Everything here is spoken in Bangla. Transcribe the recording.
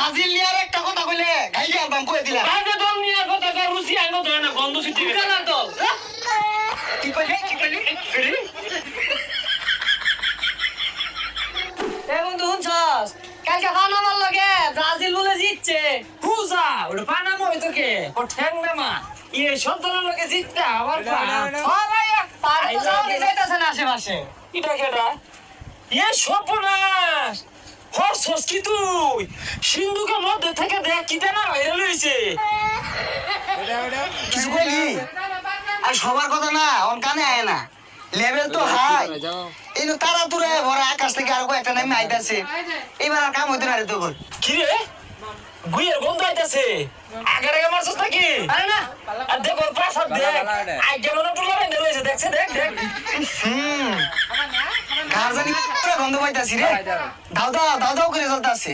ব্রাজিল নিয়ে একটা কথা কইলে গাইলে অ্যালবাম কই দিলাম ব্রাজিল দল নিয়ে কথা কর রুচি আনো ধরে না গন্ধ সিটি কালার দল কি কইলে এ বন্ধু শুনছস কালকে পানামার লগে ব্রাজিল বলে জিতছে হুজা ওটা পানামা হইতো কে ও ঠ্যাং নামা ইয়ে সব দলের লোকে জিততে আবার পা ও ভাই পারে তো যাওয়া যাইতাছে না আশেপাশে এটা কেডা ইয়ে সর্বনাশ হরছস কি তুই সিন্ধুকের মধ্যে থেকে দেখ কি না ভাইরাল হইছে কিছু কইলি আর সবার কথা না অন কানে আয় না লেভেল তো হাই এই তো তারা তুরে ভরা আকাশ থেকে আর একটা নামে আইতাছে এবার আর কাম হইতো না রে তোর কি রে গুইয়ের গন্ধ আইতাছে আগে মারছস নাকি আরে না আর দেখ ওর পাশাপ দেখ আগে মনে পুরো বেঁধে রয়েছে দেখছে দেখ দেখ গার্জানি পুরো গন্ধ পাইতাছি রে দাও দাও দাও দাও করে চলতাছে